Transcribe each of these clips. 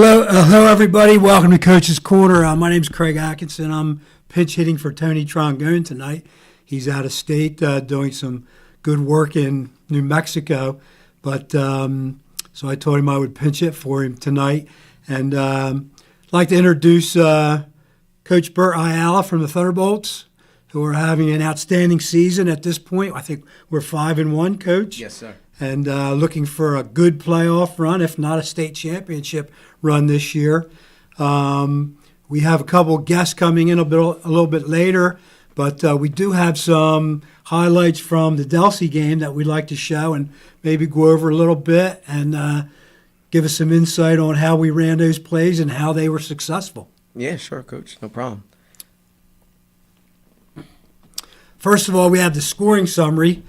Hello, everybody. Welcome to Coach's Corner. My name's Craig Atkinson. I'm pinch hitting for Tony Trongone tonight. He's out of state doing some good work in New Mexico. But so I told him I would pinch hit for him tonight. And I'd like to introduce Coach Humberto Ayala from the Thunderbolts, who are having an outstanding season at this point. I think we're 5-1, Coach. Yes, sir. And looking for a good playoff run, if not a state championship run this year. We have a couple guests coming in a little bit later, but we do have some highlights from the Delsea game that we'd like to show and maybe go over a little bit and give us some insight on how we ran those plays and how they were successful. Yeah, sure, Coach. No problem. First of all, we have the scoring summary.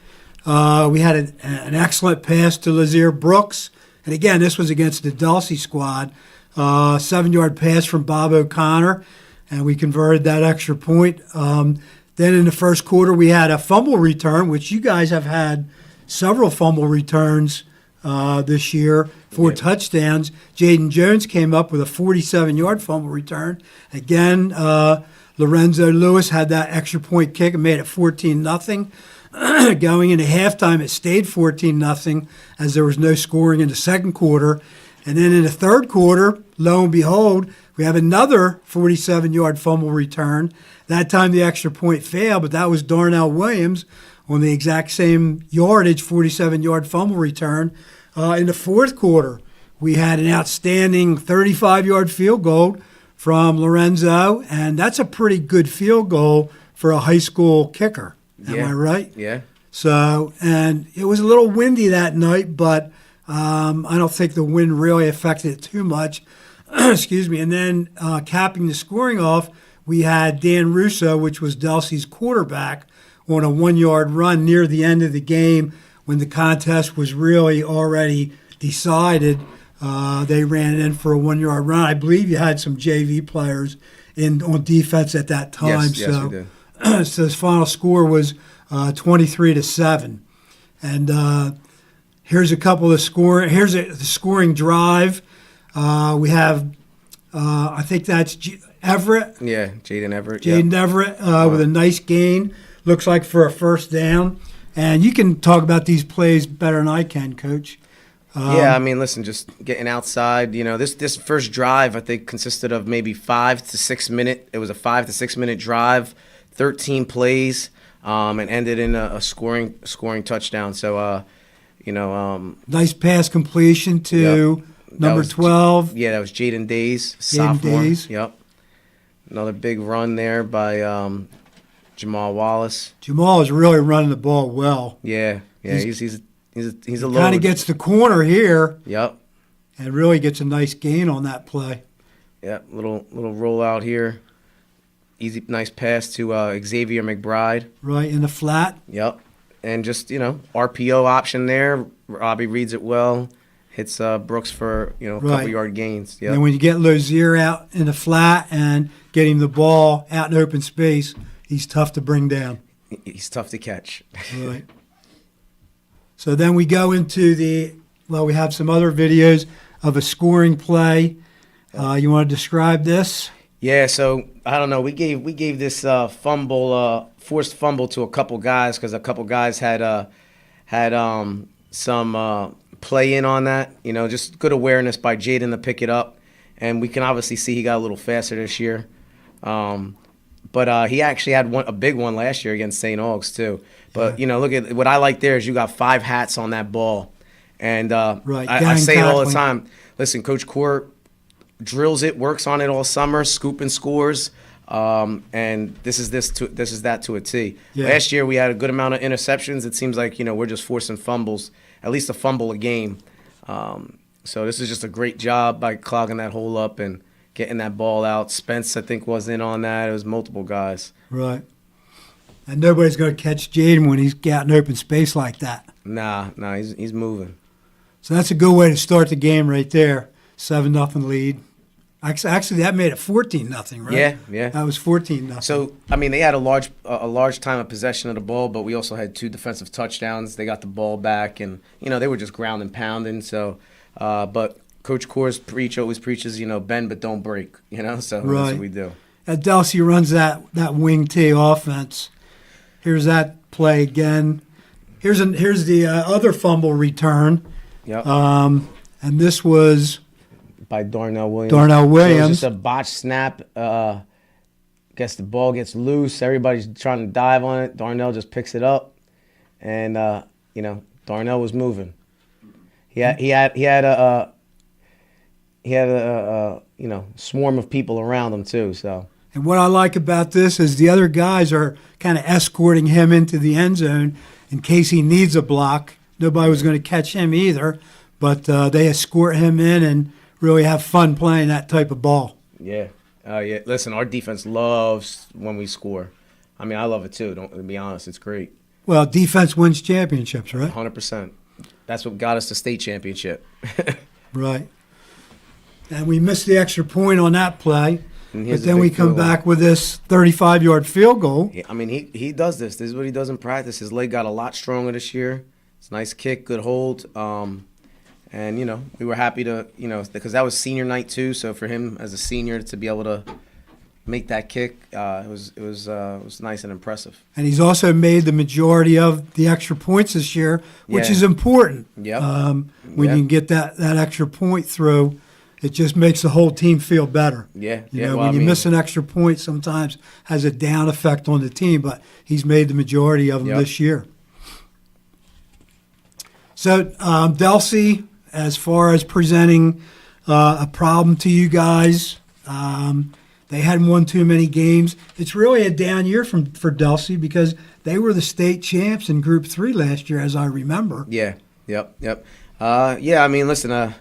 We had an excellent pass to Lazier Brooks. And again, this was against the Delsea squad. 7-yard pass from Bob O'Connor, and we converted that extra point. Then in the first quarter, we had a fumble return, which you guys have had several fumble returns this year, 4 touchdowns. Jaden Jones came up with a 47-yard fumble return. Again, Lorenzo Lewis had that extra point kick and made it 14-0. Going into halftime, it stayed 14-0 as there was no scoring in the second quarter. And then in the third quarter, lo and behold, we have another 47-yard fumble return. That time the extra point failed, but that was Darnell Williams on the exact same yardage, 47-yard fumble return. In the fourth quarter, we had an outstanding 35-yard field goal from Lorenzo, and that's a pretty good field goal for a high school kicker. Am I right? Yeah. So, and it was a little windy that night, but I don't think the wind really affected it too much. Excuse me. And then capping the scoring off, we had Dan Russo, which was Delsea's quarterback, on a 1-yard run near the end of the game when the contest was really already decided. They ran it in for a 1-yard run. I believe you had some JV players on defense at that time. Yes, we did. So his final score was 23-7. And here's a couple of scoring. Here's the scoring drive. We have, I think that's Everett. Yeah, Jaden Everett. Jaden Everett with a nice gain. Looks like for a first down. And you can talk about these plays better than I can, Coach. Yeah, I mean, listen, just getting outside. You know, this first drive, I think, consisted of maybe 5 to 6 minute. It was a 5 to 6 minute drive, 13 plays, and ended in a scoring touchdown. So, nice pass completion to number 12. Yeah, that was Jaden Days, sophomore. Yep. Another big run there by Jamal Wallace. Jamal is really running the ball well. Yeah, he's a load. Kind of gets the corner here. Yep. And really gets a nice gain on that play. Yeah, little rollout here. Easy, nice pass to Xavier McBride. Right, in the flat. Yep. And just, RPO option there. Robbie reads it well. Hits Brooks for, a couple yard gains. Yep. And when you get Lozier out in the flat and getting the ball out in open space, he's tough to bring down. He's tough to catch. Right. So then we go into we have some other videos of a scoring play. You want to describe this? Yeah, so I don't know. We gave this forced fumble to a couple guys because a couple guys had some play in on that. Just good awareness by Jaden to pick it up, and we can obviously see he got a little faster this year. But he actually had a big one last year against St. Augs too. But look at what I like there is you got 5 hats on that ball, and I say it all the time. Listen, Coach Court drills it, works on it all summer, scoop and scores, and this is that to a T. Yeah. Last year we had a good amount of interceptions. It seems like we're just forcing fumbles, at least a fumble a game. So this is just a great job by clogging that hole up and getting that ball out. Spence, I think, was in on that. It was multiple guys. Right. And nobody's going to catch Jaden when he's got an open space like that. Nah, he's moving. So that's a good way to start the game right there. 7-0 lead. Actually, that made it 14-0, right? Yeah. That was 14-0. So, I mean, they had a large time of possession of the ball, but we also had 2 defensive touchdowns. They got the ball back, and they were just ground and pounding. So, but Coach Core's always preaches, bend but don't break, so right. That's what we do. Delsea runs that wing T offense. Here's that play again. Here's the other fumble return. Yep. And this was by Darnell Williams. So it was just a botched snap. Guess the ball gets loose. Everybody's trying to dive on it. Darnell just picks it up, and Darnell was moving. He had a swarm of people around him too. So. And what I like about this is the other guys are kind of escorting him into the end zone in case he needs a block. Nobody was going to catch him either, but they escort him in and really have fun playing that type of ball. Yeah. Yeah. Listen, our defense loves when we score. I mean, I love it too. To be honest, it's great. Well, defense wins championships, right? 100%. That's what got us the state championship. Right. And we missed the extra point on that play. But then we come back with this 35-yard field goal. I mean, he does this. This is what he does in practice. His leg got a lot stronger this year. It's a nice kick, good hold. And, we were happy to, because that was senior night too. So for him as a senior to be able to make that kick, it was nice and impressive. And he's also made the majority of the extra points this year, which is important. Yep. When you can get that extra point through, it just makes the whole team feel better. Yeah. When you miss an extra point, sometimes has a down effect on the team, but he's made the majority of them this year. So Delsea, as far as presenting a problem to you guys, they hadn't won too many games. It's really a down year for Delsea because they were the state champs in Group 3 last year, as I remember. Yeah. Yep. I mean, listen,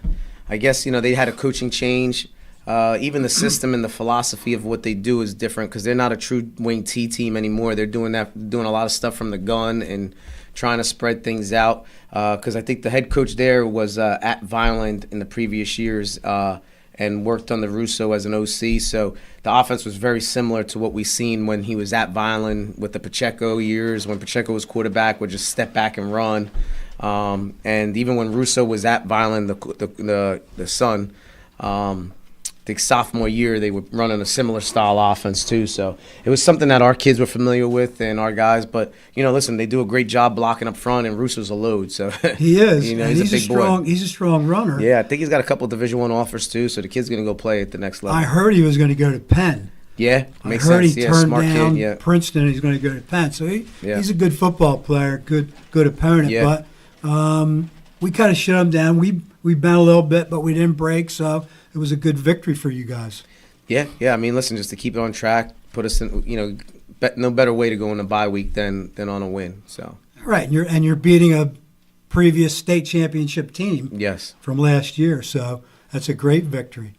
I guess, they had a coaching change. Even the system and the philosophy of what they do is different because they're not a true wing T team anymore. They're doing a lot of stuff from the gun and trying to spread things out. Because I think the head coach there was at Vineland in the previous years and worked under Russo as an OC. So the offense was very similar to what we seen when he was at Vineland with the Pacheco years, when Pacheco was quarterback, would just step back and run. And even when Russo was at Vineland, the son, the sophomore year, they were running a similar style offense too. So it was something that our kids were familiar with and our guys. But listen, they do a great job blocking up front, and Russo's a load. So he is. He's a big boy. He's a strong runner. Yeah, I think he's got a couple of Division I offers too. So the kid's gonna go play at the next level. I heard he was going to go to Penn. Yeah, makes I heard sense. he turned down kid, Princeton. And he's going to go to Penn. So he's a good football player, good opponent. Yeah. But we kind of shut him down. We bent a little bit, but we didn't break. So it was a good victory for you guys. Yeah. I mean, listen, just to keep it on track, put us in. No better way to go in a bye week than on a win. So. Right, and you're beating a previous state championship team. Yes. From last year. So that's a great victory.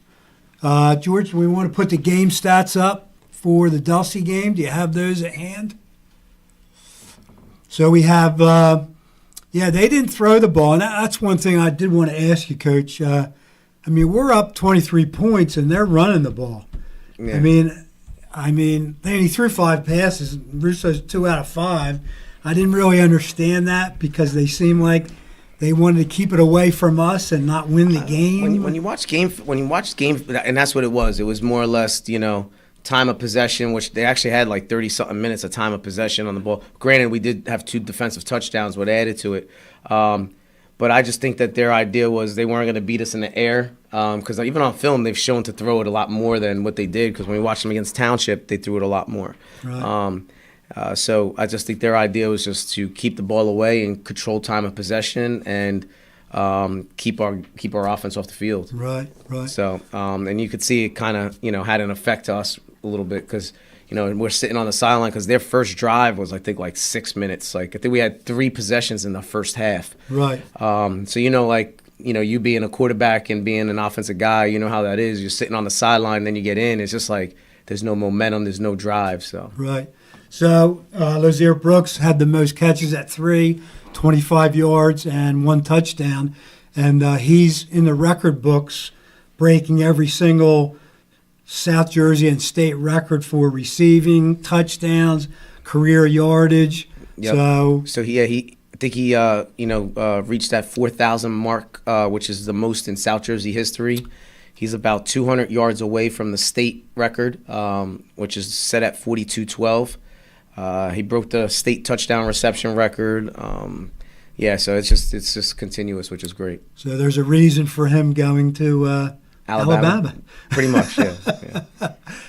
George, we want to put the game stats up for the Delsea game. Do you have those at hand? So we have, they didn't throw the ball. And that's one thing I did want to ask you, Coach. We're up 23 points, and they're running the ball. Yeah. I mean, he threw 5 passes. Russo's 2 out of 5. I didn't really understand that because they seemed like they wanted to keep it away from us and not win the game. When you watch game, and that's what it was. It was more or less, time of possession, which they actually had like 30-something minutes of time of possession on the ball. Granted, we did have 2 defensive touchdowns, what added to it. But I just think that their idea was they weren't going to beat us in the air because even on film, they've shown to throw it a lot more than what they did because when we watched them against Township, they threw it a lot more. Right. So I just think their idea was just to keep the ball away and control time of possession and keep our offense off the field. Right. So and you could see it kind of had an effect to us a little bit because we're sitting on the sideline because their first drive was I think like 6 minutes. Like I think we had 3 possessions in the first half. Right. So you being a quarterback and being an offensive guy, you know how that is. You're sitting on the sideline, then you get in. It's just like there's no momentum, there's no drive. So right. So Lazier Brooks had the most catches at 3, 25 yards, and 1 touchdown. And he's in the record books breaking every single South Jersey and state record for receiving, touchdowns, career yardage. Yep. So he think he, reached that 4,000 mark, which is the most in South Jersey history. He's about 200 yards away from the state record, which is set at 42-12. He broke the state touchdown reception record. So it's just continuous, which is great. So there's a reason for him going to Alabama. Pretty much, yeah.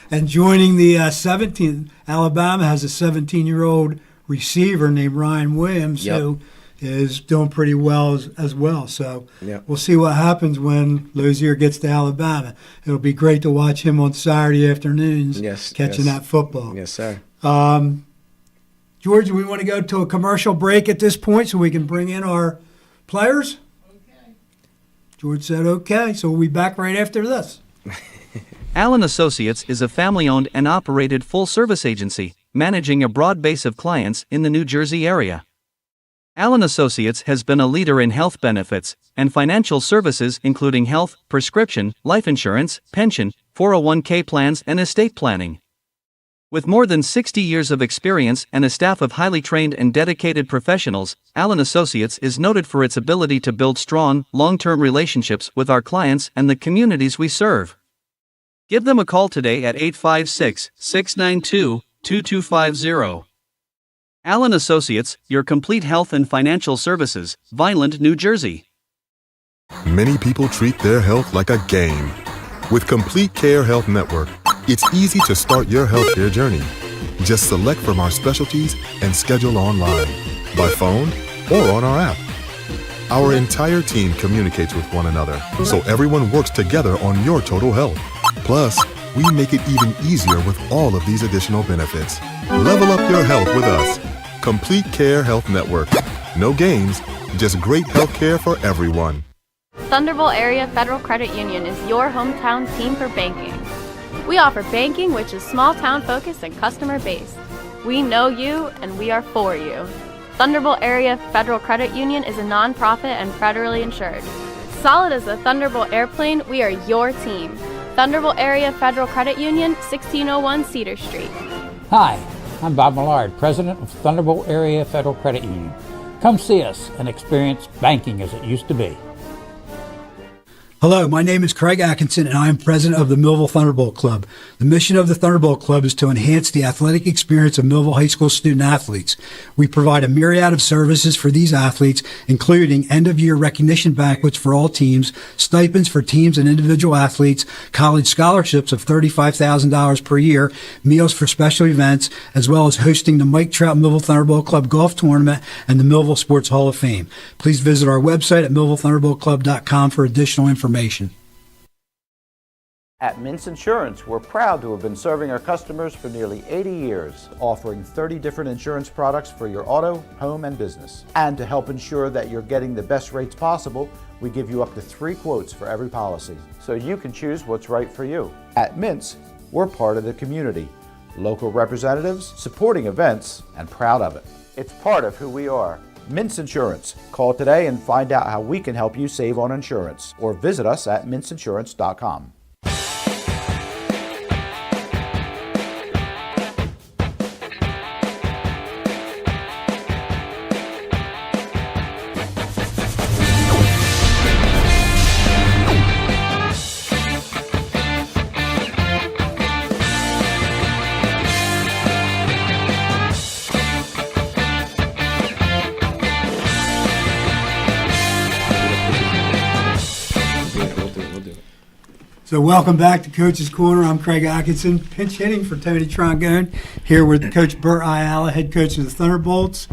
And joining the 17th, Alabama has a 17-year-old receiver named Ryan Williams, who is doing pretty well as well. So we'll see what happens when Lazier gets to Alabama. It'll be great to watch him on Saturday afternoons catching that football. Yes, sir. George, we want to go to a commercial break at this point so we can bring in our players? Okay. George said okay, so we'll be back right after this. Allen Associates is a family-owned and operated full-service agency, managing a broad base of clients in the New Jersey area. Allen Associates has been a leader in health benefits and financial services including health, prescription, life insurance, pension, 401k plans and estate planning. With more than 60 years of experience and a staff of highly trained and dedicated professionals, Allen Associates is noted for its ability to build strong, long-term relationships with our clients and the communities we serve. Give them a call today at 856-692-2250. Allen Associates, your complete health and financial services, Vineland, New Jersey. Many people treat their health like a game. With Complete Care Health Network, it's easy to start your healthcare journey. Just select from our specialties and schedule online, by phone, or on our app. Our entire team communicates with one another, so everyone works together on your total health. Plus, we make it even easier with all of these additional benefits. Level up your health with us. Complete Care Health Network. No games, just great health care for everyone. Thunderbolt Area Federal Credit Union is your hometown team for banking. We offer banking which is small town focused and customer based. We know you and we are for you. Thunderbolt Area Federal Credit Union is a non-profit and federally insured. Solid as a Thunderbolt airplane, we are your team. Thunderbolt Area Federal Credit Union, 1601 Cedar Street. Hi, I'm Bob Millard, President of Thunderbolt Area Federal Credit Union. Come see us and experience banking as it used to be. Hello, my name is Craig Atkinson, and I am president of the Millville Thunderbolt Club. The mission of the Thunderbolt Club is to enhance the athletic experience of Millville High School student athletes. We provide a myriad of services for these athletes, including end-of-year recognition banquets for all teams, stipends for teams and individual athletes, college scholarships of $35,000 per year, meals for special events, as well as hosting the Mike Trout Millville Thunderbolt Club Golf Tournament and the Millville Sports Hall of Fame. Please visit our website at millvillethunderboltclub.com for additional information. At Mintz Insurance, we're proud to have been serving our customers for nearly 80 years, offering 30 different insurance products for your auto, home, and business. And to help ensure that you're getting the best rates possible, we give you up to 3 quotes for every policy, so you can choose what's right for you. At Mintz, we're part of the community, local representatives, supporting events, and proud of it. It's part of who we are. Mintz Insurance. Call today and find out how we can help you save on insurance, or visit us at mintzinsurance.com. So welcome back to Coach's Corner. I'm Craig Atkinson, pinch hitting for Tony Trongone, here with Coach Humberto Ayala, head coach of the Thunderbolts.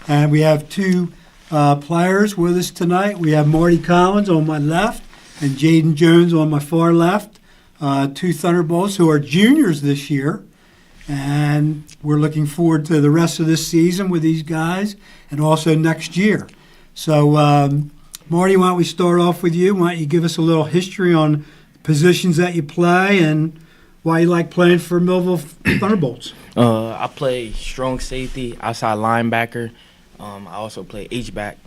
And we have 2 players with us tonight. We have Marty Collins on my left and Jaden Jones on my far left, 2 Thunderbolts who are juniors this year. And we're looking forward to the rest of this season with these guys and also next year. So, Marty, why don't we start off with you? Why don't you give us a little history on positions that you play and why you like playing for Millville Thunderbolts? I play strong safety, outside linebacker. I also play H-back.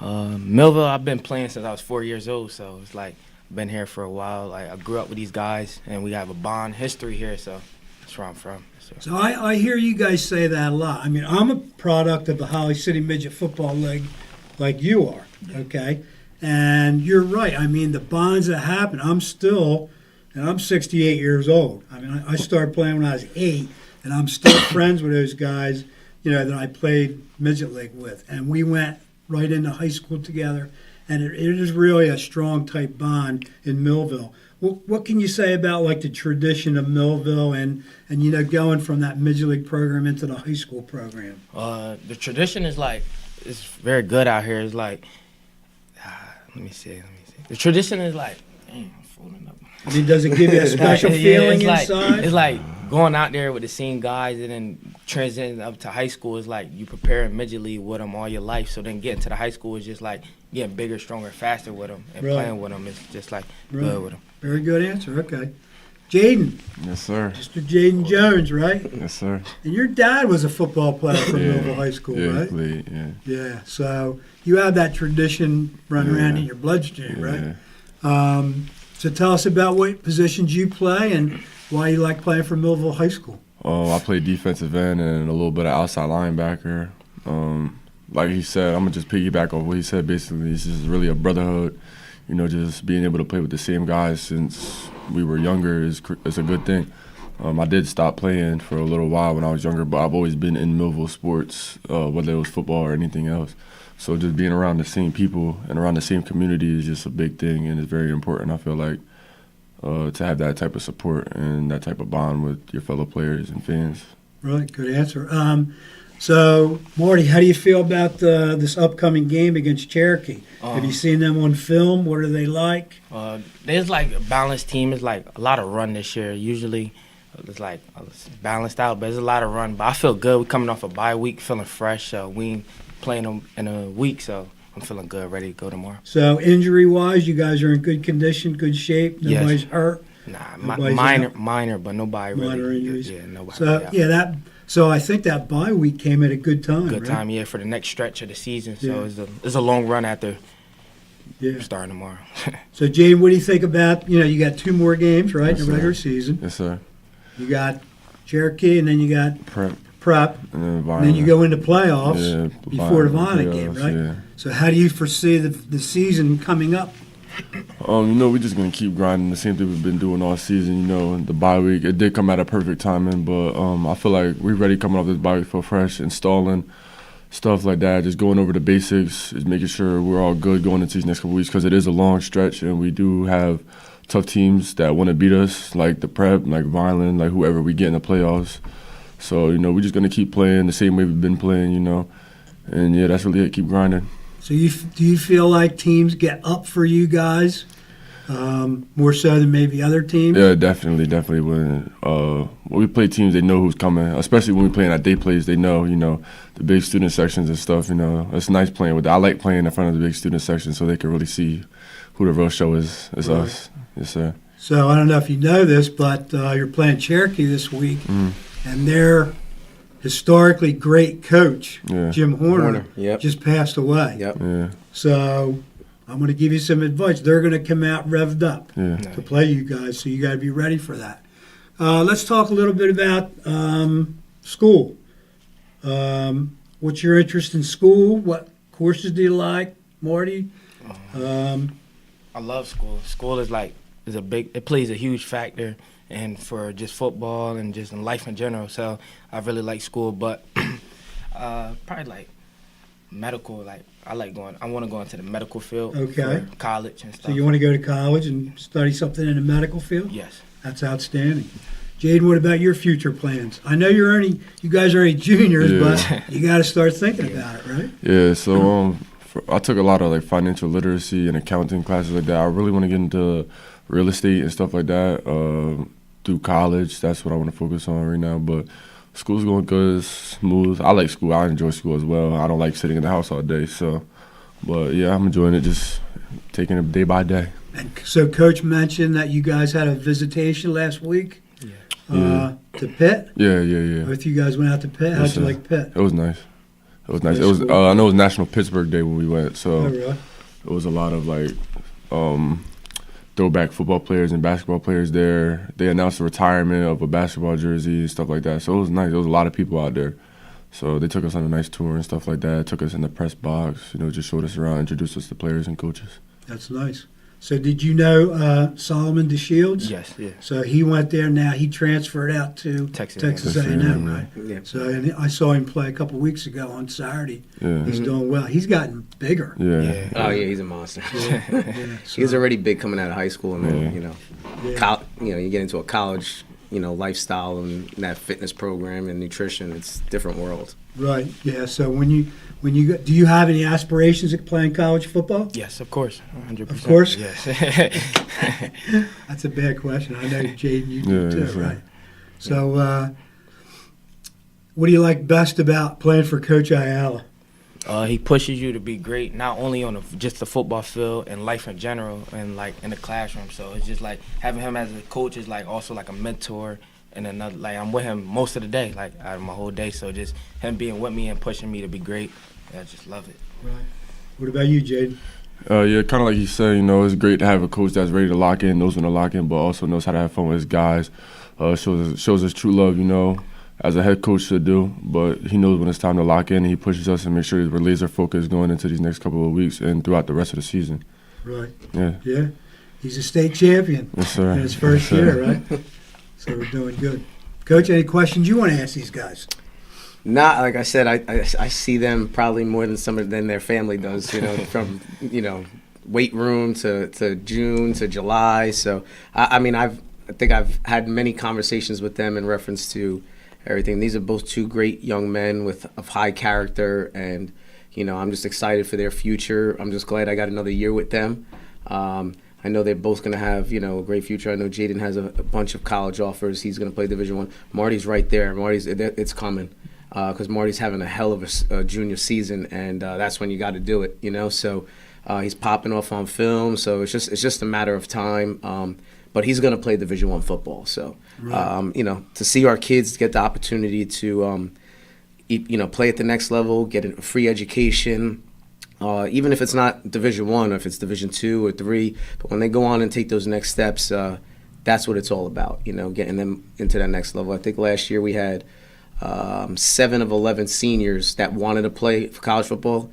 Millville, I've been playing since I was 4 years old, so it's like I've been here for a while. Like I grew up with these guys, and we have a bond history here, so that's where I'm from. sir. So I hear you guys say that a lot. I mean, I'm a product of the Holly City Midget Football League like you are, okay? And you're right. I mean, the bonds that happen, I'm 68 years old. I mean, I started playing when I was 8, and I'm still friends with those guys, that I played Midget League with. And we went right into high school together, and it is really a strong type bond in Millville. What can you say about like the tradition of Millville and going from that Midget League program into the high school program? The tradition is it's very good out here. It's let me see. The tradition is dang, I'm fooling up. I mean, does it give you a special feeling inside? It's like going out there with the same guys and then transitioning up to high school is like you preparing midget league with them all your life. So then getting to the high school is just like getting bigger, stronger, faster with them and playing with them is just like good with them. Very good answer. Okay. Jaden. Yes, sir. Mr. Jaden Jones, right? Yes, sir. And your dad was a football player from Millville High School, right? Played, Yeah. So you have that tradition running around in your bloodstream, right? So tell us about what positions you play and why you like playing for Millville High School. I play defensive end and a little bit of outside linebacker. Like he said, I'm going to just piggyback off what he said. Basically, it's just really a brotherhood. Just being able to play with the same guys since we were younger is a good thing. I did stop playing for a little while when I was younger, but I've always been in Millville sports, whether it was football or anything else. So just being around the same people and around the same community is just a big thing, and it's very important, I feel like, to have that type of support and that type of bond with your fellow players and fans. Right, good answer. So, Marty, how do you feel about this upcoming game against Cherokee? Have you seen them on film? What are they like? There's like a balanced team. It's like a lot of run this year. Usually it's balanced out, but there's a lot of run. But I feel good. We're coming off a bye week, feeling fresh. We ain't playing them in a week, so I'm feeling good, ready to go tomorrow. So injury-wise, you guys are in good condition, good shape? Nobody's hurt? Nah, minor, but nobody really. Minor injuries? Yeah, nobody. So, So I think that bye week came at a good time. Good time, yeah, for the next stretch of the season. So it's a long run after starting tomorrow. So, Jane, what do you think about, you got 2 more games, right, in the regular season? Yes, sir. You got Cherokee, and then you got Prep. And then you go into playoffs before the Violent game, right? Yeah. So how do you foresee the season coming up? We're just going to keep grinding the same thing we've been doing all season. The bye week, it did come at a perfect timing, but I feel like we're ready coming off this bye week, feel fresh, installing stuff like that, just going over the basics, just making sure we're all good going into these next couple weeks because it is a long stretch and we do have tough teams that want to beat us, like the Prep, like Violent, like whoever we get in the playoffs. So, we're just going to keep playing the same way we've been playing, and that's really it, keep grinding. So do you feel like teams get up for you guys more so than maybe other teams? Yeah, definitely. When we play teams, they know who's coming, especially when we play in our day plays, they know, the big student sections and stuff, it's nice playing with that. I like playing in front of the big student section so they can really see who the real show is right. Us. Yes, sir. So I don't know if you know this, but you're playing Cherokee this week, and their historically great coach, Jim Horner, just passed away. Yep. So I'm going to give you some advice. They're going to come out revved up to play you guys, so you got to be ready for that. Let's talk a little bit about school. What's your interest in school? What courses do you like, Marty? I love school. School is it plays a huge factor, and for just football and just in life in general. So I really like school, but probably like medical. I want to go into the medical field. Okay. For college and stuff. So you want to go to college and study something in the medical field? Yes. That's outstanding. Jaden, what about your future plans? I know you guys are only juniors, but you got to start thinking about it, right? Yeah. So I took a lot of financial literacy and accounting classes like that. I really want to get into real estate and stuff like that through college. That's what I want to focus on right now. But school's going good, it's smooth. I like school. I enjoy school as well. I don't like sitting in the house all day. But yeah, I'm enjoying it, just taking it day by day. And so Coach mentioned that you guys had a visitation last week to Pitt? Yeah. Both you guys went out to Pitt. How'd you like Pitt? It was nice. I know it was National Pittsburgh Day when we went, so really? it was a lot of throwback football players and basketball players there. They announced the retirement of a basketball jersey and stuff like that. So it was nice. There was a lot of people out there. So they took us on a nice tour and stuff like that. Took us in the press box, just showed us around, introduced us to players and coaches. That's nice. So did you know Solomon DeShields? Yes, yeah. So he went there. Now he transferred out to Texas A&M, right? Yeah. So and I saw him play a couple of weeks ago on Saturday. Yeah. He's doing well. He's gotten bigger. Yeah. Oh yeah, he's a monster. Yeah, He was already big coming out of high school, and then Yeah. you get into a college lifestyle and that fitness program and nutrition. It's a different world. Right. Yeah. So when you do you have any aspirations of playing college football? Yes, of course, 100%. Of course? Yes. That's a bad question. I know, Jaden, you do Yeah, too, sure. right? So what do you like best about playing for Coach Ayala? He pushes you to be great, not only on just the football field and life in general, and like in the classroom. So it's just like having him as a coach is like also like a mentor, and another like I'm with him most of the day, like out of my whole day. So just him being with me and pushing me to be great, I just love it. Right. What about you, Jaden? Yeah, kind of like you said, it's great to have a coach that's ready to lock in, knows when to lock in, but also knows how to have fun with his guys. Shows us true love, as a head coach should do, but he knows when it's time to lock in, and he pushes us and makes sure we're laser focused going into these next couple of weeks and throughout the rest of the season. Right. Yeah. Yeah. He's a state champion Yes, sir. in his first Yes, sir. year, right? So we're doing good. Coach, any questions you want to ask these guys? Not like I said, I see them probably more than their family does. From weight room to June to July. So I think I've had many conversations with them in reference to everything. These are both two great young men of high character, and I'm just excited for their future. I'm just glad I got another year with them. I know they're both going to have a great future. I know Jaden has a bunch of college offers. He's going to play Division I. Marty's right there. It's coming because Marty's having a hell of a junior season, and that's when you got to do it. So he's popping off on film. So it's just a matter of time. But he's going to play Division I football. So, Right. to see our kids get the opportunity to, play at the next level, get a free education, even if it's not Division I, or if it's Division II or III, but when they go on and take those next steps, that's what it's all about, getting them into that next level. I think last year we had 7 of 11 seniors that wanted to play for college football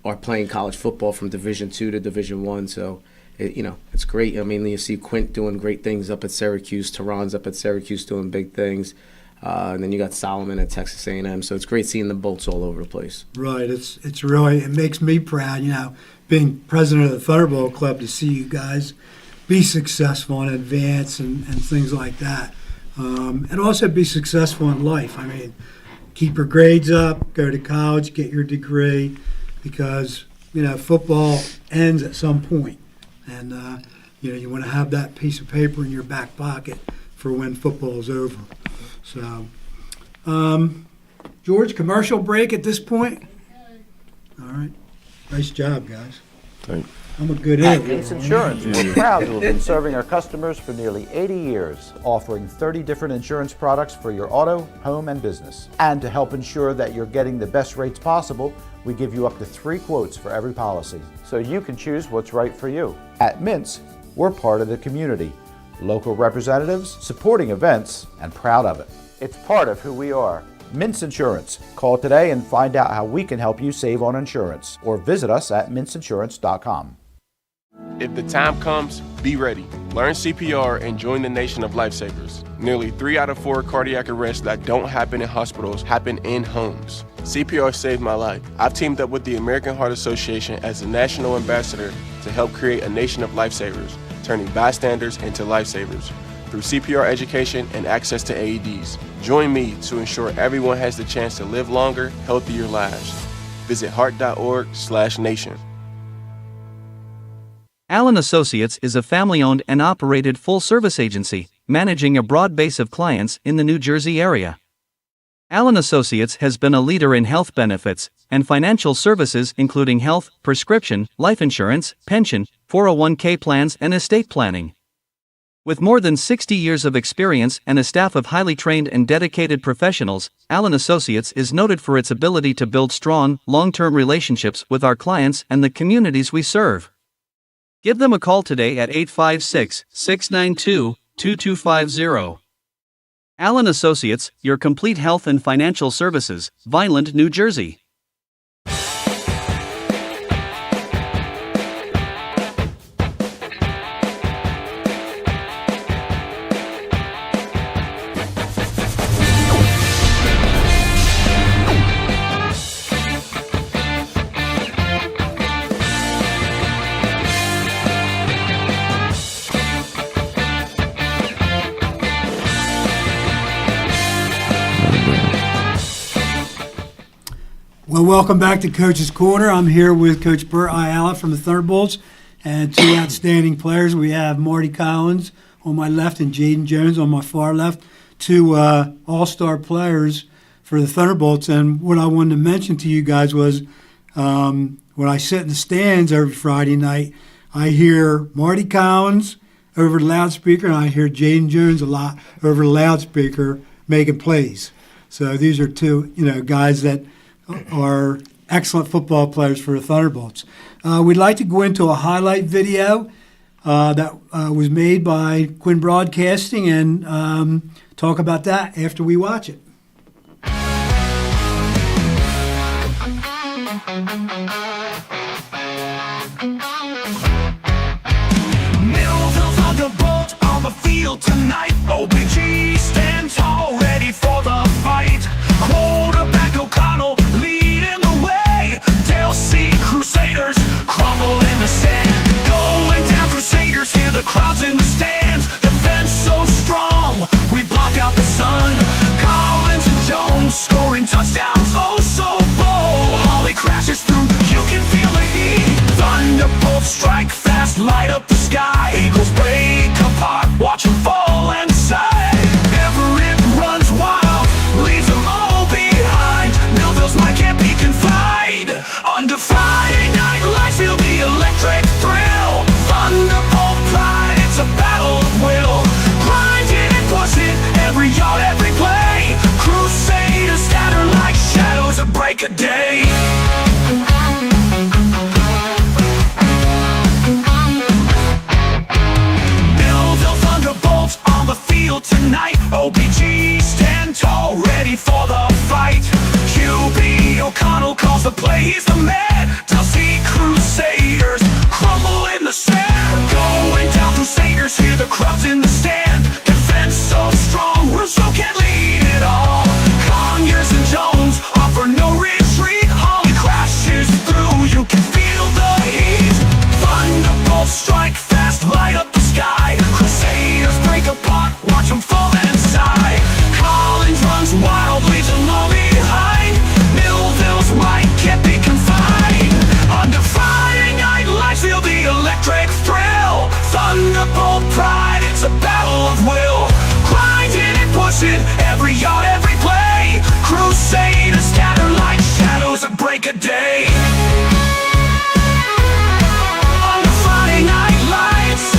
are playing college football from Division II to Division I. So, it's great. You see Quint doing great things up at Syracuse. Tehran's up at Syracuse doing big things. And then you got Solomon at Texas A&M. So it's great seeing the Bolts all over the place. Right. It's really, it makes me proud, being president of the Thunderbolt Club, to see you guys be successful and advance and things like that. And also be successful in life. Keep your grades up, go to college, get your degree, because, football ends at some point. And, you want to have that piece of paper in your back pocket for when football is over. So, George, commercial break at this point? All right. Nice job, guys. Thanks. I'm a good At interviewer. Mintz Insurance, we're proud to have been serving our customers for nearly 80 years, offering 30 different insurance products for your auto, home, and business. And to help ensure that you're getting the best rates possible, we give you up to 3 quotes for every policy, so you can choose what's right for you. At Mintz, we're part of the community, local representatives, supporting events, and proud of it. It's part of who we are. Mintz Insurance. Call today and find out how we can help you save on insurance, or visit us at mintzinsurance.com. If the time comes, be ready. Learn CPR and join the nation of lifesavers. Nearly 3 out of 4 cardiac arrests that don't happen in hospitals happen in homes. CPR saved my life. I've teamed up with the American Heart Association as the national ambassador to help create a nation of lifesavers, turning bystanders into lifesavers through CPR education and access to AEDs. Join me to ensure everyone has the chance to live longer, healthier lives. Visit heart.org/nation. Allen Associates is a family-owned and operated full-service agency, managing a broad base of clients in the New Jersey area. Allen Associates has been a leader in health benefits and financial services including health, prescription, life insurance, pension, 401k plans and estate planning. With more than 60 years of experience and a staff of highly trained and dedicated professionals, Allen Associates is noted for its ability to build strong, long-term relationships with our clients and the communities we serve. Give them a call today at 856-692-2250. Allen Associates, your complete health and financial services, Vineland, New Jersey. Well, welcome back to Coach's Corner. I'm here with Coach Humberto Ayala from the Thunderbolts and two outstanding players. We have Marty Collins on my left and Jaden Jones on my far left, two all-star players for the Thunderbolts. And what I wanted to mention to you guys was when I sit in the stands every Friday night, I hear Marty Collins over the loudspeaker and I hear Jaden Jones a lot over the loudspeaker making plays. So these are two, guys that are excellent football players for the Thunderbolts. We'd like to go into a highlight video that was made by Quinn Broadcasting and talk about that after we watch it. Millville Thunderbolt on the field tonight. OBG stand tall, ready for the fight. Quarterback O'Connell leading the way. Delsea Crusaders crumble in the sand. Going down Crusaders, hear the crowds in the stands. Defense so strong, we block out the sun. Collins and Jones scoring touchdowns, oh so bold. Holly crashes through, you can feel the heat. Thunderbolts strike fast, light up the sky. Eagles break apart, watch them fall and sigh. Everett runs wild, leaves them all behind. Millville's might can't be confined. Under Friday night lights, feel the electric thrill. Thunderbolt pride, it's a battle of will. Grind it and push it, every yard, every play. Crusaders scatter like shadows at break of day. Millville Thunderbolts on the field tonight. OBG stand tall, ready for the fight. QB O'Connell calls the play, he's the man. Delsea Crusaders crumble in the sand. Going down Crusaders, hear the crowds in the stand. Defense so strong, Russo can't lead it all. Conyers and Jones offer no retreat. Holly crashes through, you can feel the heat. Thunderbolts strike fast, light up the sky. Crusaders break apart, watch them fall and sigh. Collins runs wild, leaves them all behind. Millville's might can't be confined. Under Friday night lights, feel the electric thrill. Thunderbolt pride, it's a battle of will. Grind it and push it, every yard, every play. Crusaders scatter like shadows at break of day. Under Friday night lights,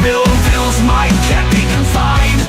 Millville's might can't be confined.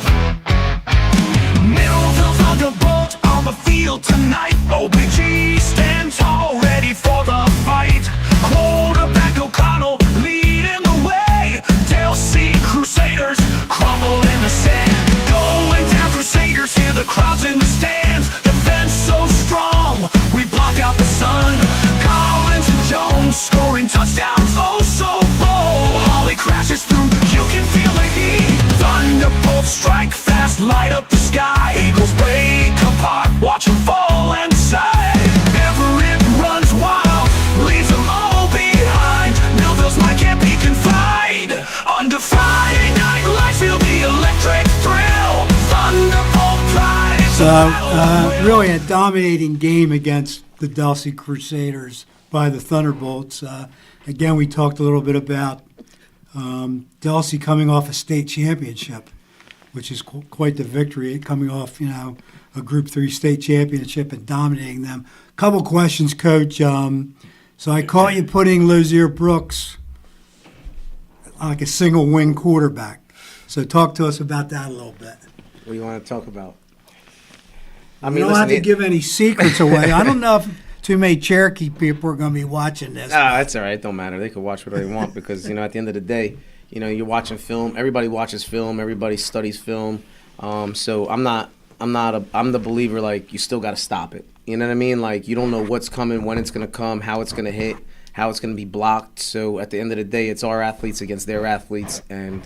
Millville Thunderbolt on the field tonight. OBG stand tall, ready for the fight. Quarterback O'Connell leading the way. Delsea Crusaders crumble in the sand. Going down Crusaders, hear the crowds in the stands. Defense so strong, we block out the sun. Collins and Jones scoring touchdowns, oh so bold. Holly crashes through, you can feel the heat. Thunderbolts strike fast, light up the sky. Eagles break apart, watch them fall and sigh. Everett runs wild, leaves them all behind. Millville's might can't be confined. Under Friday night lights, feel the electric thrill. Thunderbolt pride, it's a battle of will. Really a dominating game against the Delsea Crusaders by the Thunderbolts. Again, we talked a little bit about Delsea coming off a state championship, which is quite the victory, coming off, a Group 3 state championship and dominating them. Couple questions, Coach. So I caught you putting Lozier Brooks like a single wing quarterback. So talk to us about that a little bit. What do you want to talk about? I mean, you don't have to give any secrets away. I don't know if too many Cherokee people are going to be watching this. That's all right. It don't matter. They can watch whatever they want because, at the end of the day, you're watching film. Everybody watches film. Everybody studies film. So I'm the believer, like, you still got to stop it. You know what I mean? Like, you don't know what's coming, when it's going to come, how it's going to hit, how it's going to be blocked. So at the end of the day, it's our athletes against their athletes, and,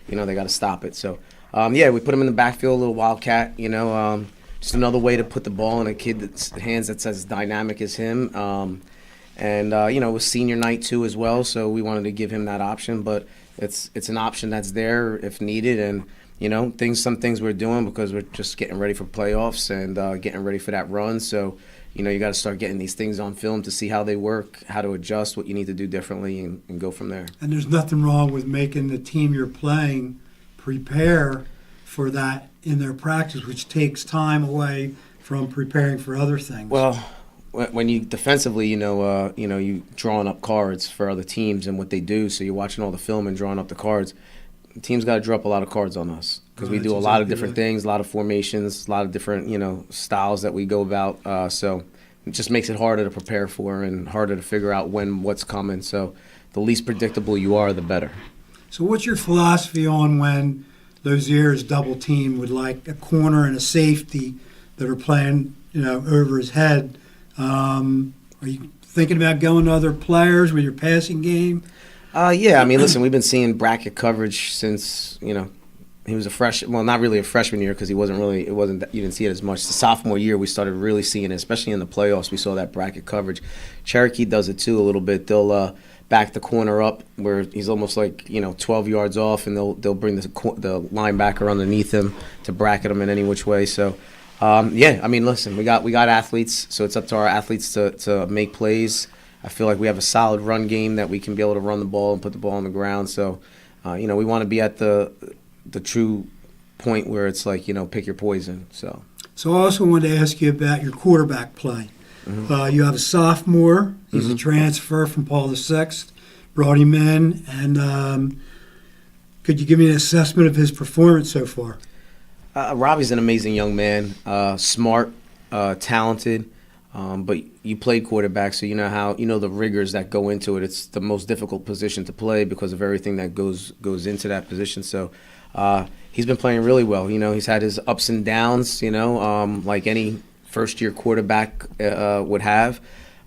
they got to stop it. So, we put them in the backfield, a little wildcat, just another way to put the ball in a kid's hands that's as dynamic as him. It was senior night, too, as well, so we wanted to give him that option. But it's an option that's there if needed, and some things we're doing because we're just getting ready for playoffs and getting ready for that run. So, you got to start getting these things on film to see how they work, how to adjust, what you need to do differently, and go from there. And there's nothing wrong with making the team you're playing prepare for that in their practice, which takes time away from preparing for other things. Well, when you defensively, you drawing up cards for other teams and what they do. So you're watching all the film and drawing up the cards. The team's got to draw up a lot of cards on us because we do a lot of different things, a lot of formations, a lot of different, styles that we go about. So it just makes it harder to prepare for and harder to figure out what's coming. So the least predictable you are, the better. So what's your philosophy on when those years double team with like a corner and a safety that are playing, over his head? Are you thinking about going to other players with your passing game? Listen, we've been seeing bracket coverage since, he was a freshman. Well, not really a freshman year because you didn't see it as much. The sophomore year, we started really seeing it, especially in the playoffs. We saw that bracket coverage. Cherokee does it too a little bit. They'll back the corner up where he's almost like 12 yards off, and they'll bring the linebacker underneath him to bracket him in any which way. So, listen, we got athletes, so it's up to our athletes to make plays. I feel like we have a solid run game that we can be able to run the ball and put the ball on the ground. So, we want to be at the true point where it's like, pick your poison. So I also wanted to ask you about your quarterback play. Mm-hmm. You have a sophomore. He's a transfer from Paul VI. Brought him in. And could you give me an assessment of his performance so far? Robbie's an amazing young man, smart, talented. But you played quarterback, so you know the rigors that go into it. It's the most difficult position to play because of everything that goes into that position. So he's been playing really well. He's had his ups and downs, like any first-year quarterback would have.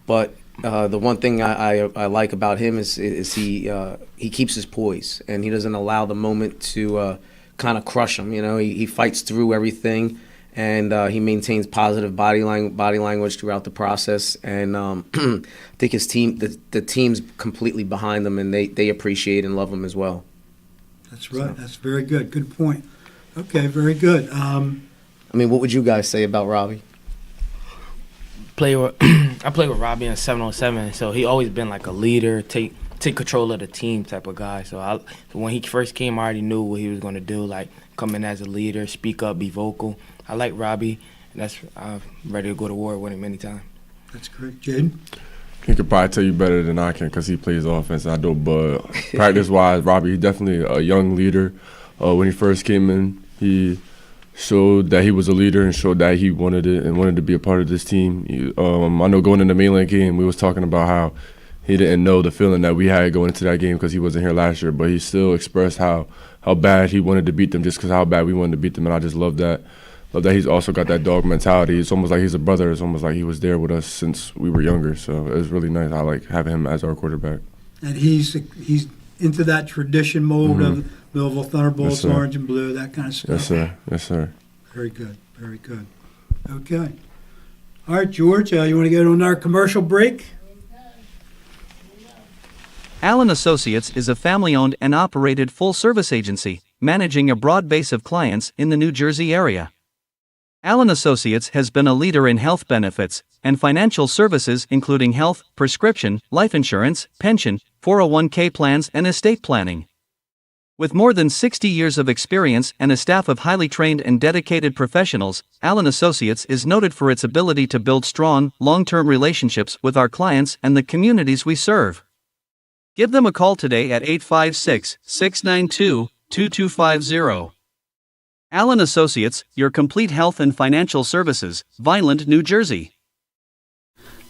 But the one thing I like about him is he keeps his poise, and he doesn't allow the moment to kind of crush him. He fights through everything. And he maintains positive body language throughout the process. And I think his team, the team's completely behind him, and they appreciate and love him as well. That's right. So. That's very good. Good point. Okay, very good. What would you guys say about Robbie? I play with Robbie in 7-on-7, so he always been like a leader, take control of the team type of guy. So when he first came, I already knew what he was going to do, like come in as a leader, speak up, be vocal. I like Robbie, and I'm ready to go to war with him anytime. That's great. Jaden? He could probably tell you better than I can because he plays offense. I do, but practice-wise, Robbie, he's definitely a young leader. When he first came in, he showed that he was a leader and showed that he wanted it and wanted to be a part of this team. I know going in the mainland game, we was talking about how he didn't know the feeling that we had going into that game because he wasn't here last year, but he still expressed how bad he wanted to beat them just because how bad we wanted to beat them, and I just love that. Love that he's also got that dog mentality. It's almost like he's a brother. It's almost like he was there with us since we were younger. So it was really nice. I like having him as our quarterback. And he's into that tradition mold of Millville Thunderbolts, yes, orange and blue, that kind of stuff. Yes, sir. Yes, sir. Very good. Very good. Okay. All right, George, you want to go on our commercial break? Allen Associates is a family-owned and operated full-service agency, managing a broad base of clients in the New Jersey area. Allen Associates has been a leader in health benefits and financial services including health, prescription, life insurance, pension, 401k plans and estate planning. With more than 60 years of experience and a staff of highly trained and dedicated professionals, Allen Associates is noted for its ability to build strong, long-term relationships with our clients and the communities we serve. Give them a call today at 856-692-2250. Allen Associates, your complete health and financial services, Vineland, New Jersey.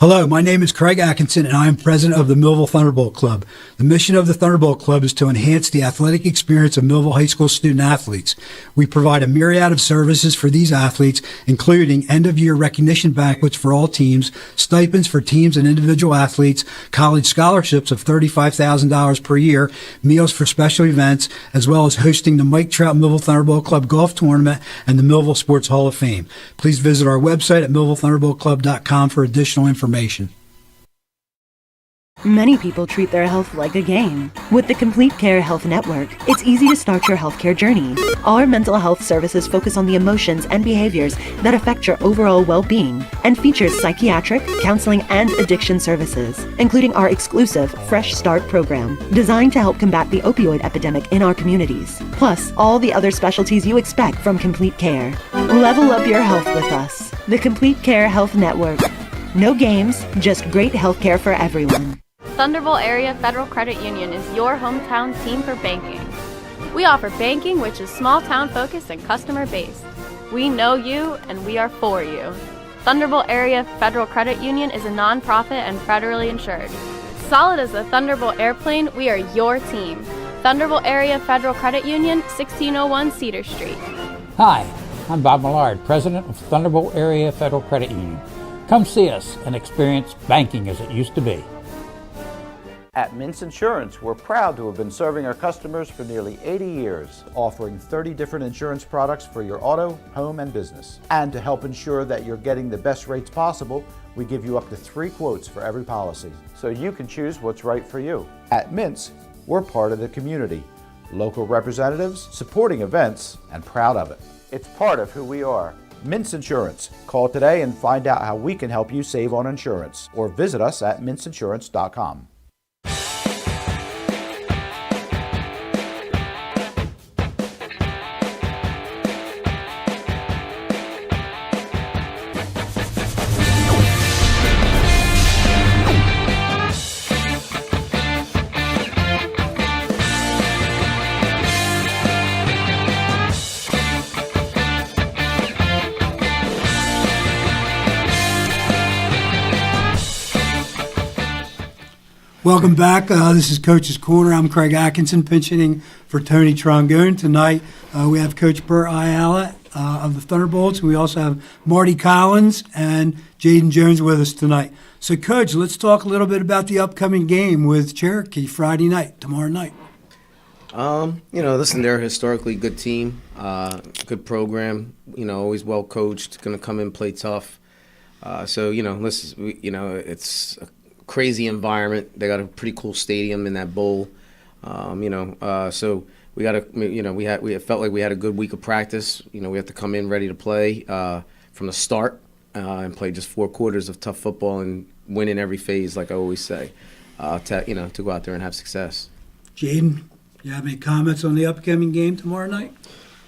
Hello, my name is Craig Atkinson, and I am president of the Millville Thunderbolt Club. The mission of the Thunderbolt Club is to enhance the athletic experience of Millville High School student athletes. We provide a myriad of services for these athletes, including end-of-year recognition banquets for all teams, stipends for teams and individual athletes, college scholarships of $35,000 per year, meals for special events, as well as hosting the Mike Trout Millville Thunderbolt Club Golf Tournament and the Millville Sports Hall of Fame. Please visit our website at millvillethunderboltclub.com for additional information. Many people treat their health like a game. With the Complete Care Health Network, it's easy to start your healthcare journey. Our mental health services focus on the emotions and behaviors that affect your overall well-being and features psychiatric, counseling, and addiction services, including our exclusive Fresh Start program, designed to help combat the opioid epidemic in our communities, plus all the other specialties you expect from Complete Care. Level up your health with us. The Complete Care Health Network. No games, just great healthcare for everyone. Thunderbolt Area Federal Credit Union is your hometown team for banking. We offer banking which is small town focused and customer based. We know you and we are for you. Thunderbolt Area Federal Credit Union is a nonprofit and federally insured. Solid as a Thunderbolt airplane, we are your team. Thunderbolt Area Federal Credit Union, 1601 Cedar Street. Hi, I'm Bob Millard, president of Thunderbolt Area Federal Credit Union. Come see us and experience banking as it used to be. At Mintz Insurance, we're proud to have been serving our customers for nearly 80 years, offering 30 different insurance products for your auto, home, and business. And to help ensure that you're getting the best rates possible, we give you up to 3 quotes for every policy, so you can choose what's right for you. At Mintz, we're part of the community, local representatives, supporting events, and proud of it. It's part of who we are. Mintz Insurance. Call today and find out how we can help you save on insurance, or visit us at mintzinsurance.com. Welcome back. This is Coach's Corner. I'm Craig Atkinson, pinch hitting for Tony Trongone. Tonight we have Coach Humberto Ayala of the Thunderbolts. We also have Marty Collins and Jaden Jones with us tonight. So, Coach, let's talk a little bit about the upcoming game with Cherokee Friday night, tomorrow night. Listen, they're a historically good team, good program, always well coached, going to come in, play tough. It's a crazy environment. They got a pretty cool stadium in that bowl. So we got to, we felt like we had a good week of practice. We have to come in ready to play from the start and play just 4 quarters of tough football and win in every phase, like I always say, to go out there and have success. Jaden, you have any comments on the upcoming game tomorrow night?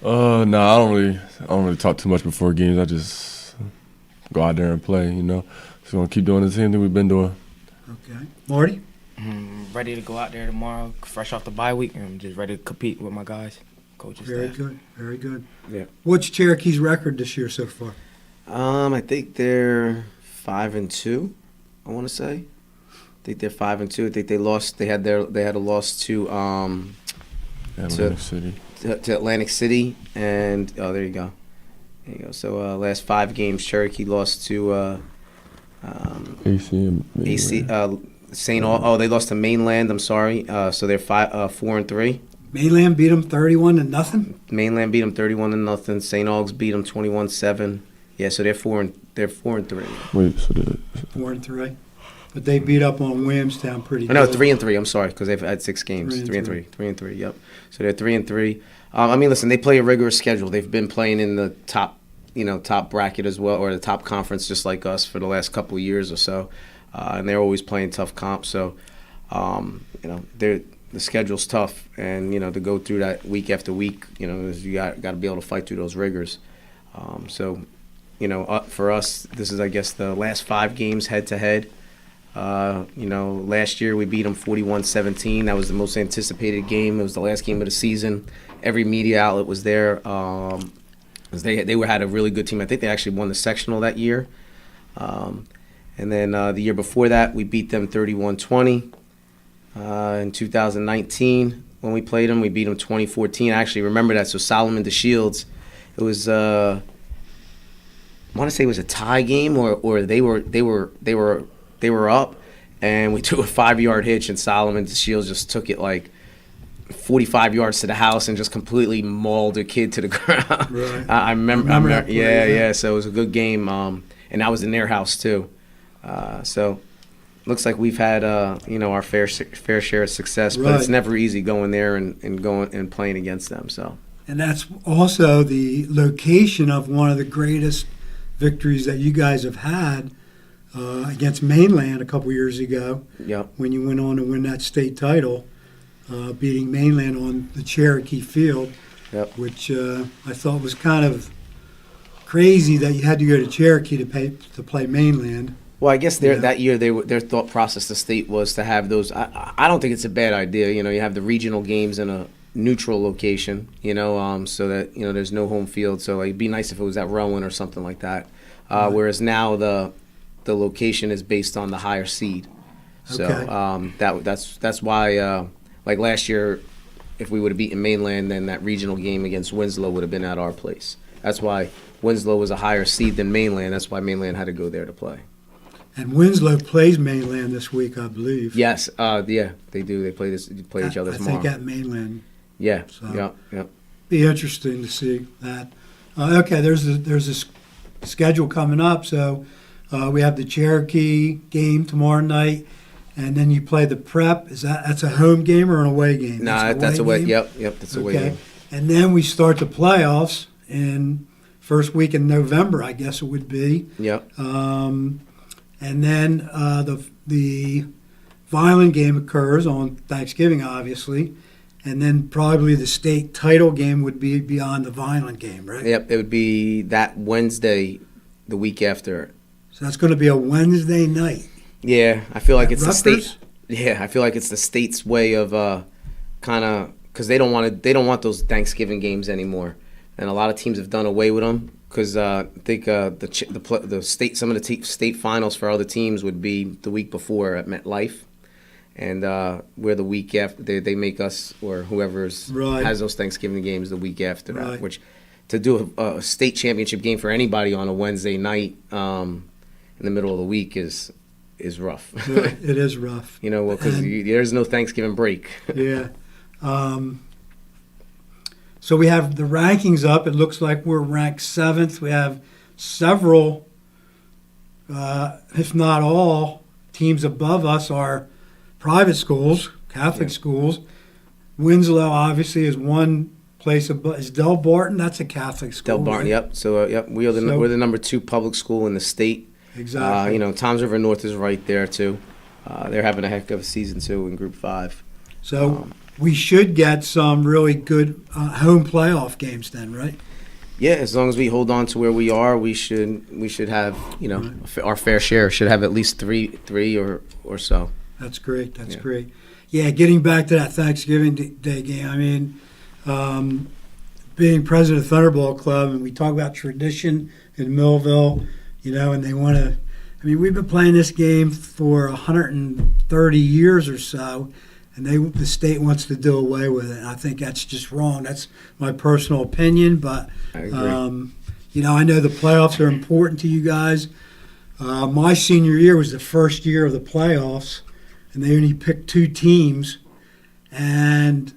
No, I don't really talk too much before games. I just go out there and play. So we're gonna keep doing the same thing we've been doing. Okay, Marty. Ready to go out there tomorrow, fresh off the bye week, and just ready to compete with my guys, coaches. Very good, very good. Yeah. What's Cherokee's record this year so far? I think they're 5-2. I want to say. I think they're 5-2. I think they lost. They had a loss to Atlantic City. To Atlantic City, and there you go. So last 5 games, Cherokee lost to AC St. Aug. They lost to Mainland. I'm sorry. So they're 4-3. Mainland beat them 31-0. Mainland beat them 31-0. St. Aug's beat them 21-7. Yeah, so they're 4-3. Wait, so 4-3. But they beat up on Williamstown pretty good. No, 3-3. I'm sorry, because they've had 6 games. 3-3. 3-3. Yep. So they're 3-3. Listen, they play a rigorous schedule. They've been playing in the top bracket as well, or the top conference, just like us for the last couple of years or so, and they're always playing tough comp. So, the schedule's tough, and to go through that week after week, you got to be able to fight through those rigors. For us, this is, I guess, the last 5 games head to head. Last year we beat them 41-17. That was the most anticipated game. It was the last game of the season. Every media outlet was there. They had a really good team. I think they actually won the sectional that year. And then the year before that, we beat them 31-20. In 2019, when we played them, we beat them 2014. I actually remember that. So Solomon DeShields, it was I want to say it was a tie game, or they were up, and we took a 5-yard hitch, and Solomon DeShields just took it like 45 yards to the house and just completely mauled a kid to the ground. Right. I remember that play, yeah. So it was a good game, and that was in their house too. So looks like we've had our fair share of success, but it's never easy going there and going and playing against them. So. And that's also the location of one of the greatest victories that you guys have had against Mainland a couple years ago. Yep. When you went on to win that state title, beating Mainland on the Cherokee field. Yep. Which I thought was kind of crazy that you had to go to Cherokee to play Mainland. Well, I guess that year their thought process, the state, was to have those. I don't think it's a bad idea. You have the regional games in a neutral location. So that there's no home field. So it'd be nice if it was at Rowan or something like that. Whereas now the location is based on the higher seed. So that's why like last year, if we would have beaten Mainland, then that regional game against Winslow would have been at our place. That's why Winslow was a higher seed than Mainland. That's why Mainland had to go there to play. And Winslow plays Mainland this week, I believe. Yes, yeah, they do. They play each other tomorrow. I think at Mainland. Yeah, so yeah. Be interesting to see that. Okay, there's a schedule coming up. So we have the Cherokee game tomorrow night, and then you play the Prep. That's a home game or an away game? No, that's away. Yep, that's away game. And then we start the playoffs in first week in November, I guess it would be. Yep. And then the Violent game occurs on Thanksgiving, obviously, and then probably the state title game would be beyond the Violent game, right? Yep, it would be that Wednesday, the week after. So that's going to be a Wednesday night. Yeah, I feel like it's Rutgers? the state. Yeah, I feel like it's the state's way of kind of, because they don't want those Thanksgiving games anymore, and a lot of teams have done away with them. Because I think the state, some of the state finals for other teams would be the week before at MetLife, and we're the week after. They make us, or whoever has those Thanksgiving games the week after that. Which to do a state championship game for anybody on a Wednesday night in the middle of the week is rough. Right. It is rough. Because there's no Thanksgiving break. Yeah. So we have the rankings up. It looks like we're ranked 7th. We have several, if not all, teams above us are private schools, Catholic schools. Winslow, obviously, is one place above. Is Del Barton? That's a Catholic school. Del Barton, right? Yep. So, we're the number 2 public school in the state. Exactly. Toms River North is right there, too. They're having a heck of a season, too, in Group 5. So we should get some really good home playoff games then, right? Yeah, as long as we hold on to where we are, we should have our fair share. Should have at least three or so. That's great. That's great. Yeah, getting back to that Thanksgiving Day game. I mean, being president of Thunderbolt Club, and we talk about tradition in Millville, and they want to. I mean, we've been playing this game for 130 years or so. And the state wants to do away with it. And I think that's just wrong. That's my personal opinion. But, I agree. I know the playoffs are important to you guys. My senior year was the first year of the playoffs, and they only picked 2 teams. And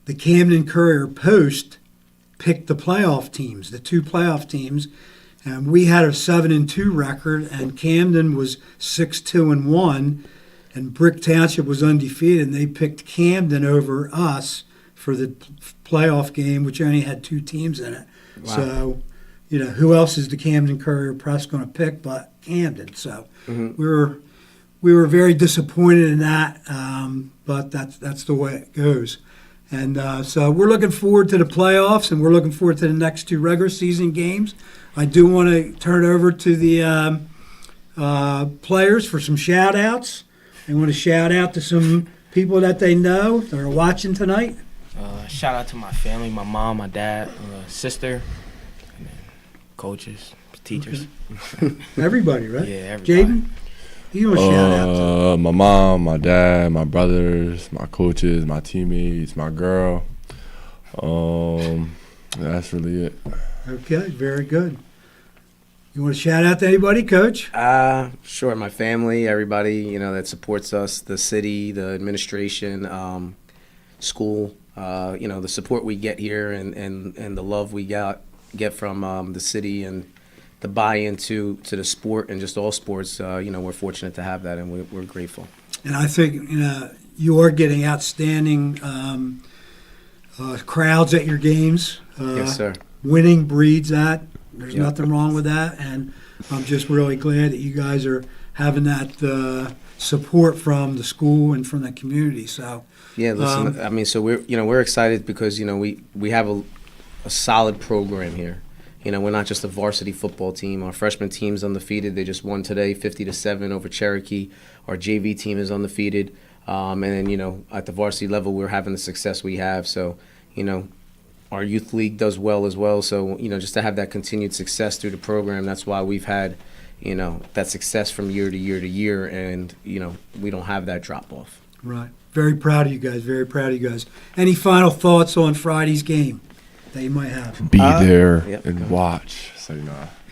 the Camden Courier Post picked the playoff teams, the 2 playoff teams. And we had a 7-2 record, and Camden was 6-2-1. And Brick Township was undefeated, and they picked Camden over us for the playoff game, which only had 2 teams in it. Wow. So, who else is the Camden Courier Press going to pick but Camden? So we were very disappointed in that, but that's the way it goes. And so we're looking forward to the playoffs, and we're looking forward to the next 2 regular season games. I do want to turn it over to the players for some shout-outs. They want to shout out to some people that they know that are watching tonight. Shout out to my family, my mom, my dad, sister, and then coaches, teachers. Okay. Everybody, right? Yeah, everybody. Jaden, you want to shout out to? My mom, my dad, my brothers, my coaches, my teammates, my girl. That's really it. Okay, very good. You want to shout out to anybody, Coach? Sure. My family, everybody, that supports us, the city, the administration, school, the support we get here and the love we get from the city and the buy-in to the sport and just all sports. We're fortunate to have that, and we're grateful. And I think you are getting outstanding crowds at your games. Yes, sir. Winning breeds that. There's nothing wrong with that, and I'm just really glad that you guys are having that support from the school and from the community. So yeah, listen. So we're excited because we have a solid program here. We're not just a varsity football team. Our freshman team's undefeated. They just won today, 50-7 over Cherokee. Our JV team is undefeated, and then at the varsity level, we're having the success we have. So our youth league does well as well. So, just to have that continued success through the program, that's why we've had, that success from year to year to year. And, we don't have that drop off. Right. Very proud of you guys. Very proud of you guys. Any final thoughts on Friday's game that you might have? Be there and watch. So,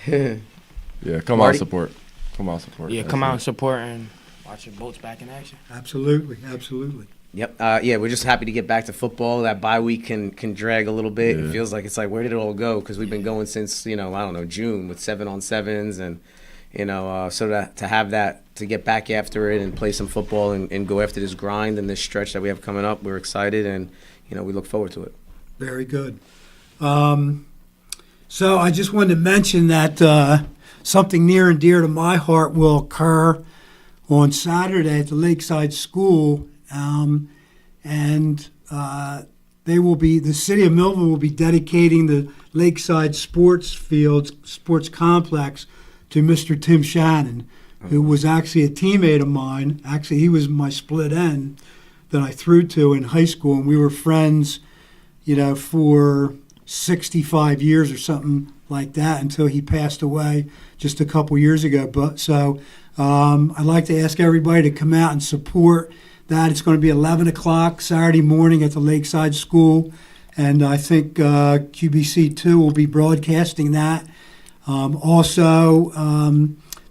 yeah, come out and support. Come out and support. Yeah, come out and support and watch your Bolts back in action. Absolutely. Absolutely. Yep. We're just happy to get back to football. That bye week can drag a little bit. Yeah. It feels like where did it all go? Because we've been going since June with 7-on-7s, and so to have that, to get back after it and play some football and go after this grind and this stretch that we have coming up, we're excited and we look forward to it. Very good. So I just wanted to mention that something near and dear to my heart will occur on Saturday at the Lakeside School. The city of Millville will be dedicating the Lakeside Sports Complex to Mr. Tim Shannon, who was actually a teammate of mine. Actually, he was my split end that I threw to in high school, and we were friends, for 65 years or something like that until he passed away just a couple years ago. I'd like to ask everybody to come out and support that. It's going to be 11 o'clock Saturday morning at the Lakeside School, and I think QBC2 will be broadcasting that. Also,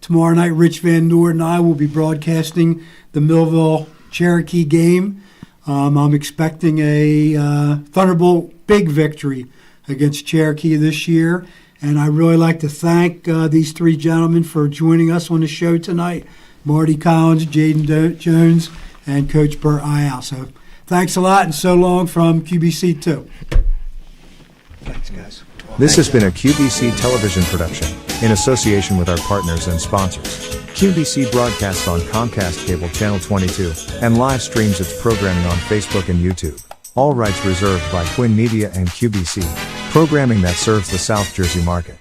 tomorrow night, Rich Van Noord and I will be broadcasting the Millville Cherokee game. I'm expecting a Thunderbolt big victory against Cherokee this year, and I really like to thank these three gentlemen for joining us on the show tonight: Marty Collins, Jaden Jones, and Coach Bert Ayala. So thanks a lot, and so long from QBC2. Thanks, guys. This has been a QBC television production, in association with our partners and sponsors. QBC broadcasts on Comcast Cable Channel 22, and live streams its programming on Facebook and YouTube. All rights reserved by Quinn Media and QBC, programming that serves the South Jersey market.